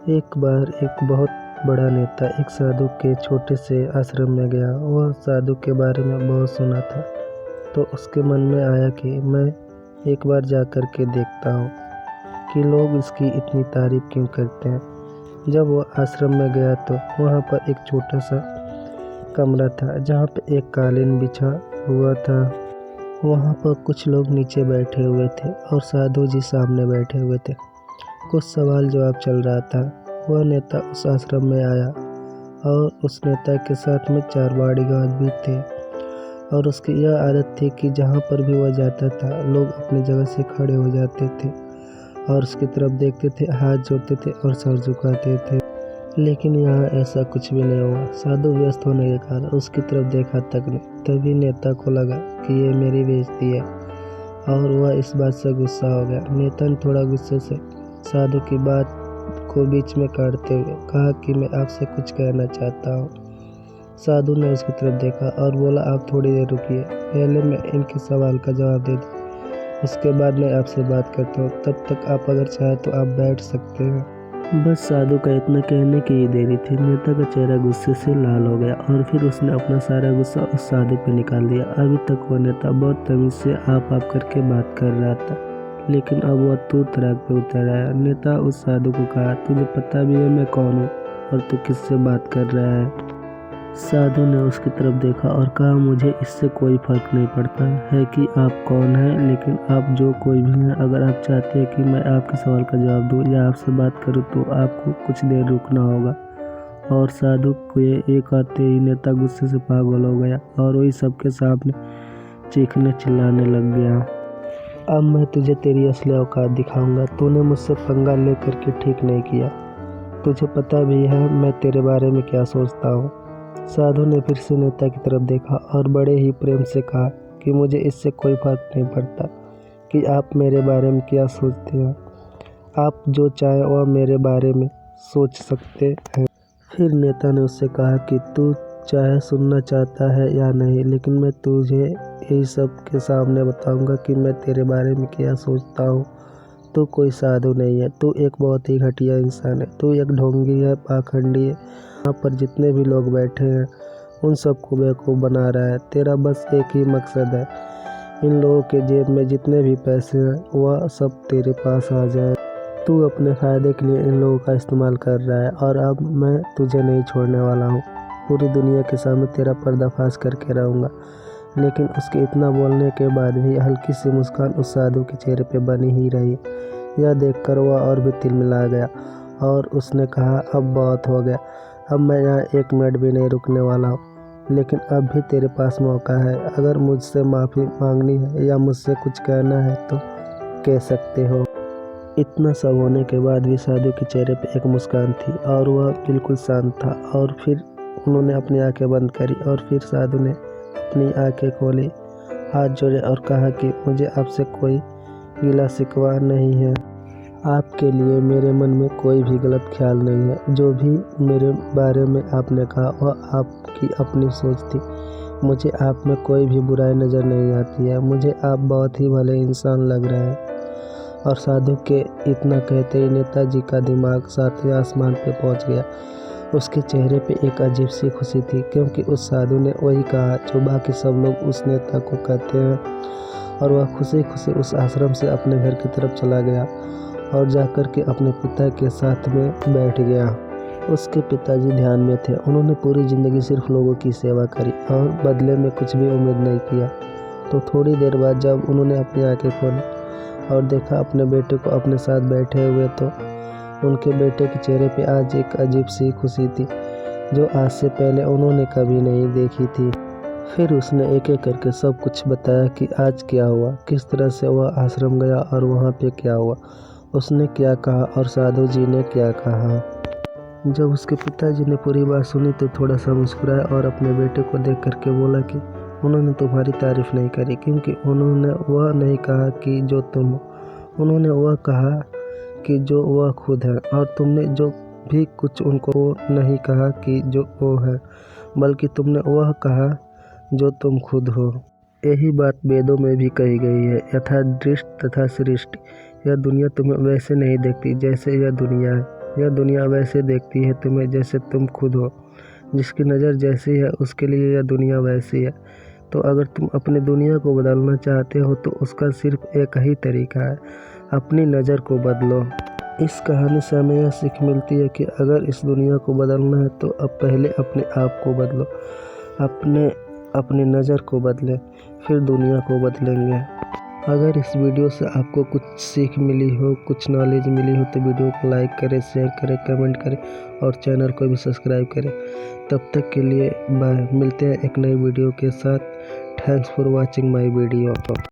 एक बार एक बहुत बड़ा नेता एक साधु के छोटे से आश्रम में गया। वह साधु के बारे में बहुत सुना था, तो उसके मन में आया कि मैं एक बार जा कर के देखता हूँ कि लोग इसकी इतनी तारीफ क्यों करते हैं। जब वह आश्रम में गया तो वहाँ पर एक छोटा सा कमरा था जहाँ पे एक कालीन बिछा हुआ था। वहाँ पर कुछ लोग नीचे बैठे हुए थे और साधु जी सामने बैठे हुए थे। कुछ सवाल जवाब चल रहा था। वह नेता उस आश्रम में आया और उस नेता के साथ में 4 बॉडीगार्ड भी थे और उसकी यह आदत थी कि जहाँ पर भी वह जाता था लोग अपनी जगह से खड़े हो जाते थे और उसकी तरफ देखते थे, हाथ जोड़ते थे और सर झुकाते थे। लेकिन यहाँ ऐसा कुछ भी नहीं हुआ। साधु व्यस्त होने के कारण उसकी तरफ देखा तक नहीं। तभी नेता को लगा कि ये मेरी बेइज्जती है और वह इस बात से गुस्सा हो गया। नेता ने थोड़ा गुस्से से साधु की बात को बीच में काटते हुए कहा कि मैं आपसे कुछ कहना चाहता हूँ। साधु ने उसकी तरफ देखा और बोला, आप थोड़ी देर रुकिए, पहले मैं इनके सवाल का जवाब दे दूँ, उसके बाद मैं आपसे बात करता हूँ। तब तक आप अगर चाहें तो आप बैठ सकते हैं। बस साधु का इतना कहने की ही देरी थी। नेता का चेहरा गुस्से से लाल हो गया और फिर उसने अपना सारा गुस्सा उस साधु पे निकाल दिया। अभी तक वह नेता बहुत तमीज से आप करके बात कर रहा था, लेकिन अब वह तू तड़ाक पे उतर आया। नेता उस साधु को कहा, तुझे पता भी है मैं कौन हूँ और तू किससे बात कर रहा है? साधु ने उसकी तरफ देखा और कहा, मुझे इससे कोई फर्क नहीं पड़ता है कि आप कौन हैं, लेकिन आप जो कोई भी हैं, अगर आप चाहते हैं कि मैं आपके सवाल का जवाब दूं या आपसे बात करूं तो आपको कुछ देर रुकना होगा। और साधु को एक आते ही नेता गुस्से से पागल हो गया और वही सबके सामने चीखने चिल्लाने लग गया। अब मैं तुझे तेरी असली औकात दिखाऊंगा। तूने मुझसे पंगा लेकर के ठीक नहीं किया। तुझे पता भी है मैं तेरे बारे में क्या सोचता हूँ। साधु ने फिर से नेता की तरफ देखा और बड़े ही प्रेम से कहा कि मुझे इससे कोई फर्क नहीं पड़ता कि आप मेरे बारे में क्या सोचते हैं। आप जो चाहें वह मेरे बारे में सोच सकते हैं। फिर नेता ने उससे कहा कि तू चाहे सुनना चाहता है या नहीं, लेकिन मैं तुझे यही सब के सामने बताऊंगा कि मैं तेरे बारे में क्या सोचता हूँ। तू कोई साधु नहीं है, तू एक बहुत ही घटिया इंसान है, तू एक ढोंगी है, पाखंडी है। यहाँ पर जितने भी लोग बैठे हैं उन सबको बेवकूफ़ बना रहा है। तेरा बस एक ही मकसद है, इन लोगों के जेब में जितने भी पैसे हैं वह सब तेरे पास आ जाए। तू अपने फ़ायदे के लिए इन लोगों का इस्तेमाल कर रहा है और अब मैं तुझे नहीं छोड़ने वाला हूँ। पूरी दुनिया के सामने तेरा पर्दाफाश करके रहूँगा। लेकिन उसके इतना बोलने के बाद भी हल्की सी मुस्कान उस साधु के चेहरे पे बनी ही रही। यह देखकर वह और भी तिलमिला गया और उसने कहा, अब बहुत हो गया, अब मैं यहाँ 1 मिनट भी नहीं रुकने वाला हूँ। लेकिन अब भी तेरे पास मौका है, अगर मुझसे माफ़ी मांगनी है या मुझसे कुछ कहना है तो कह सकते हो। इतना सब होने के बाद भी साधु के चेहरे पे एक मुस्कान थी और वह बिल्कुल शांत था। और फिर उन्होंने अपनी आंखें बंद करी और फिर साधु ने अपनी आंखें खोली, हाथ जोड़े और कहा कि मुझे आपसे कोई गिला शिकवा नहीं है। आपके लिए मेरे मन में कोई भी गलत ख्याल नहीं है। जो भी मेरे बारे में आपने कहा वह आपकी अपनी सोच थी। मुझे आप में कोई भी बुराई नज़र नहीं आती है। मुझे आप बहुत ही भले इंसान लग रहे हैं। और साधु के इतना कहते ही नेताजी का दिमाग 7वें आसमान पे पहुंच गया। उसके चेहरे पे एक अजीब सी खुशी थी, क्योंकि उस साधु ने वही कहा जो बाकी सब लोग उस नेता को कहते हैं। और वह खुशी खुशी उस आश्रम से अपने घर की तरफ चला गया और जाकर के अपने पिता के साथ में बैठ गया। उसके पिताजी ध्यान में थे। उन्होंने पूरी ज़िंदगी सिर्फ लोगों की सेवा करी और बदले में कुछ भी उम्मीद नहीं किया। तो थोड़ी देर बाद जब उन्होंने अपनी आंखें खोली और देखा अपने बेटे को अपने साथ बैठे हुए, तो उनके बेटे के चेहरे पे आज एक अजीब सी खुशी थी जो आज से पहले उन्होंने कभी नहीं देखी थी। फिर उसने एक एक करके सब कुछ बताया कि आज क्या हुआ, किस तरह से वह आश्रम गया और वहाँ पे क्या हुआ, उसने क्या कहा और साधु जी ने क्या कहा। जब उसके पिताजी ने पूरी बात सुनी तो थोड़ा सा मुस्कुराया और अपने बेटे को देख करके बोला कि उन्होंने तुम्हारी तारीफ़ नहीं करी, क्योंकि उन्होंने वह नहीं कहा कि जो तुम हो, उन्होंने वह कहा कि जो वह खुद है। और तुमने जो भी कुछ उनको नहीं कहा कि जो वो है, बल्कि तुमने वह कहा जो तुम खुद हो। यही बात वेदों में भी कही गई है, यथा दृष्ट तथा सृष्टि। यह दुनिया तुम्हें वैसे नहीं देखती जैसे यह दुनिया है। यह दुनिया वैसे देखती है तुम्हें जैसे तुम खुद हो। जिसकी नज़र जैसी है उसके लिए यह दुनिया वैसी है। तो अगर तुम अपनी दुनिया को बदलना चाहते हो तो उसका सिर्फ एक ही तरीका है, अपनी नज़र को बदलो। इस कहानी से हमें यह सीख मिलती है कि अगर इस दुनिया को बदलना है तो अब पहले अपने आप को बदलो, अपनी नज़र को बदलें, फिर दुनिया को बदलेंगे। अगर इस वीडियो से आपको कुछ सीख मिली हो, कुछ नॉलेज मिली हो तो वीडियो को लाइक करें, शेयर करें, कमेंट करें और चैनल को भी सब्सक्राइब करें। तब तक के लिए बाय। मिलते हैं एक नई वीडियो के साथ। Thanks for watching my video.